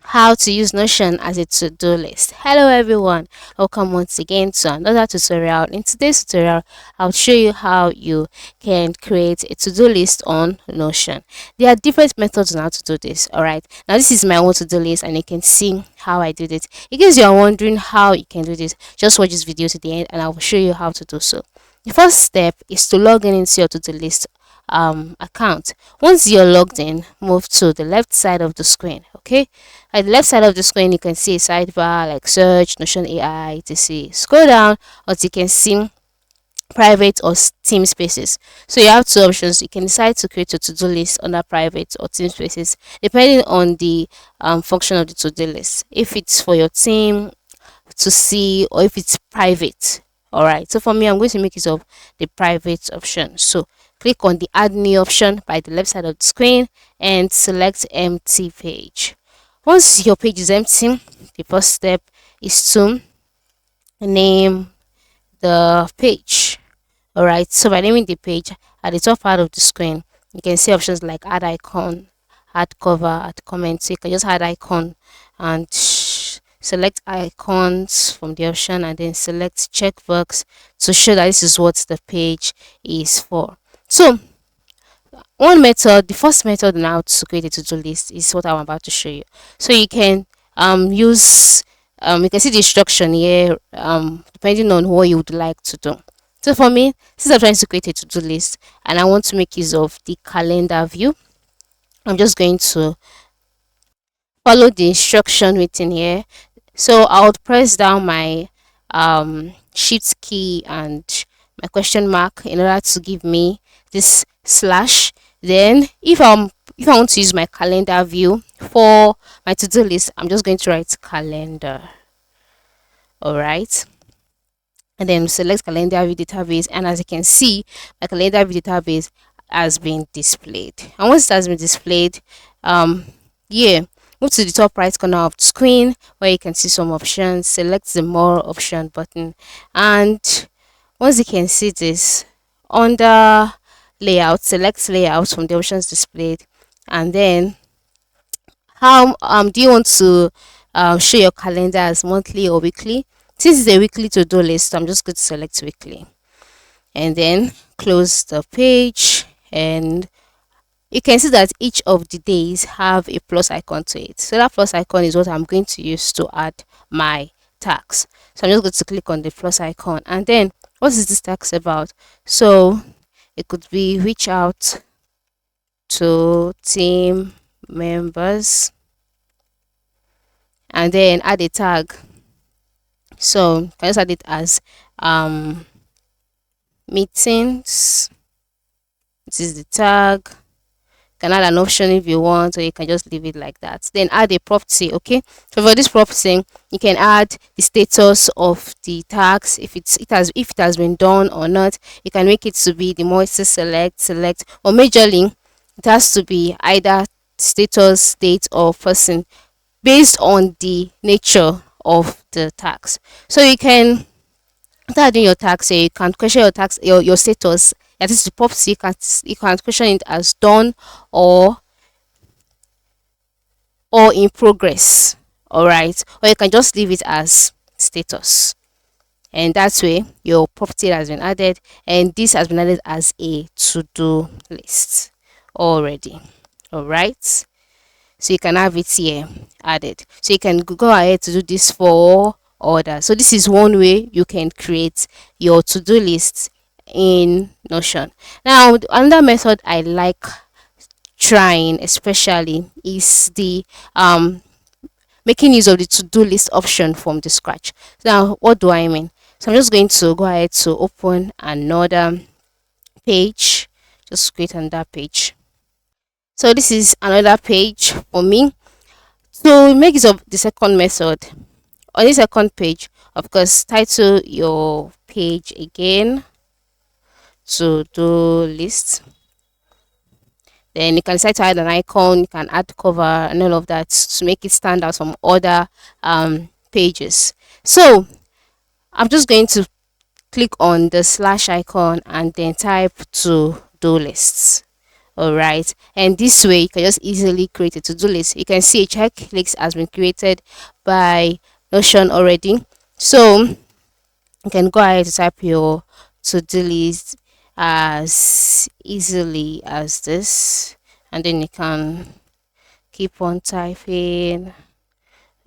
how to use Notion as a to-do list. Hello everyone, welcome once again to another tutorial. In today's tutorial, I'll show you how you can create a to-do list on Notion. There are different methods on how to do this. Alright, now this is my own to-do list and you can see how I did it. In case you are wondering how you can do this, just watch this video to the end and I will show you how to do so. The first step is to log in into your to-do list account. Once you're logged in, move to the left side of the screen. Okay, at the left side of the screen you can see a sidebar like search, Notion AI, etc. Scroll down until you can see private or team spaces. So you have two options. You can decide to create a to-do list under private or team spaces depending on the function of the to-do list, if it's for your team to see or if it's private. All right, so for me, I'm going to make use of the private option. So click on the add new option by the left side of the screen and select empty page. Once your page is empty, the first step is to name the page. All right, so by naming the page, at the top part of the screen you can see options like add icon, add cover, add comment. So you can just add icon and select icons from the option and then select checkbox to show that this is what the page is for. So one method, the first method now to create a to-do list is what I'm about to show you. So you can use you can see the instruction here depending on what you would like to do. So for me, since I'm trying to create a to-do list and I want to make use of the calendar view, I'm just going to follow the instruction written here. So I would press down my shift key and my question mark in order to give me this slash. Then if I want to use my calendar view for my to-do list, I'm just going to write calendar. All right, and then select calendar view database, and as you can see, my calendar view database has been displayed. And once it has been displayed, yeah, move to the top right corner of the screen where you can see some options. Select the more option button, and once you can see this under layout, select layout from the options displayed, and then how do you want to show your calendar as monthly or weekly? Since it's a weekly to-do list, I'm just going to select weekly and then close the page, and you can see that each of the days have a plus icon to it. So that plus icon is what I'm going to use to add my tags. So I'm just going to click on the plus icon, and then what is this tax about? So it could be reach out to team members and then add a tag. So you can just add it as meetings. This is the tag. You can add an option if you want, or you can just leave it like that. Then add a property. Okay, so for this property you can add the status of the tags, if it has been done or not. You can make it to be the more select, or majorly it has to be either status, date, or person based on the nature of the tags. So you can, after adding your tags, you can question your tags, your status. That is the property. You can question it as done or in progress. All right, or you can just leave it as status, and that way your property has been added, and this has been added as a to-do list already. All right, so you can have it here added, so you can go ahead to do this for others. So this is one way you can create your to-do list in Notion. Now another method I like trying especially is the making use of the to-do list option from the scratch. Now what do I mean? So I'm just going to go ahead to open another page, just create another page. So this is another page for me. So make use of the second method. On the second page, of course, title your page again to do list. Then you can decide to add an icon, you can add cover and all of that to make it stand out from other pages. So I'm just going to click on the slash icon and then type to do lists. All right, and this way you can just easily create a to-do list. You can see a checklist has been created by Notion already. So you can go ahead to type your to-do list as easily as this, and then you can keep on typing.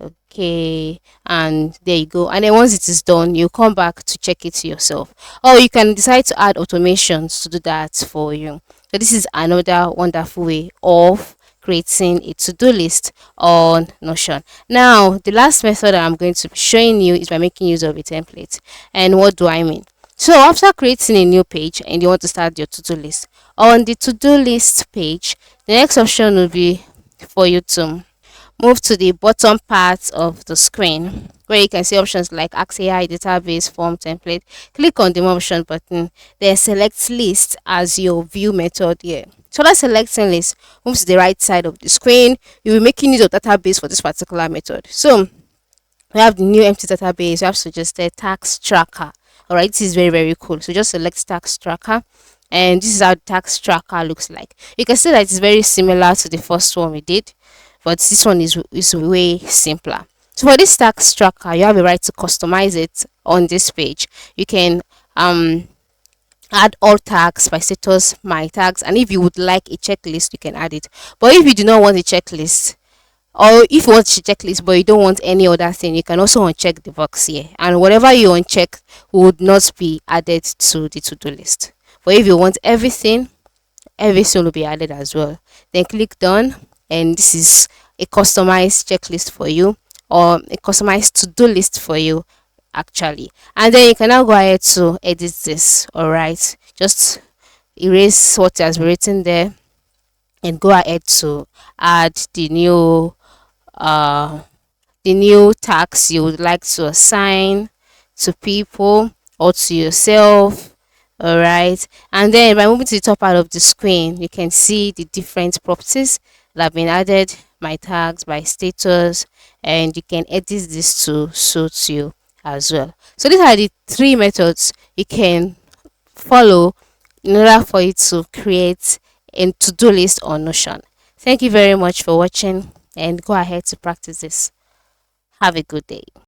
Okay, and there you go. And then once it is done, you come back to check it yourself, or you can decide to add automations to do that for you. So this is another wonderful way of creating a to-do list on Notion. Now the last method that I'm going to be showing you is by making use of a template. And what do I mean? So after creating a new page and you want to start your to-do list, on the to-do list page, the next option will be for you to move to the bottom part of the screen where you can see options like Ask AI, database, form, template. Click on the more option button, then select list as your view method here. So that selecting list moves to the right side of the screen. You'll be making use of database for this particular method. So we have the new empty database. We have suggested tax tracker. All right, this is very, very cool. So just select tax tracker, and this is how the tax tracker looks like. You can see that it's very similar to the first one we did, but this one is way simpler. So for this tax tracker, you have a right to customize it on this page. You can add all tags by status, my tags, and if you would like a checklist, you can add it. But if you do not want a checklist, or if you want a checklist but you don't want any other thing, you can also uncheck the box here, and whatever you uncheck would not be added to the to-do list. But if you want everything will be added as well. Then click done, and this is a customized checklist for you, or a customized to-do list for you actually. And then you can now go ahead to edit this. All right, just erase what has been written there and go ahead to add uh the new tax you would like to assign to people or to yourself. All right, and then by moving to the top part of the screen, you can see the different properties that have been added, my tags, by status, and you can edit this to suit you as well. So these are the three methods you can follow in order for you to create a to-do list on Notion. Thank you very much for watching, and go ahead to practice this. Have a good day.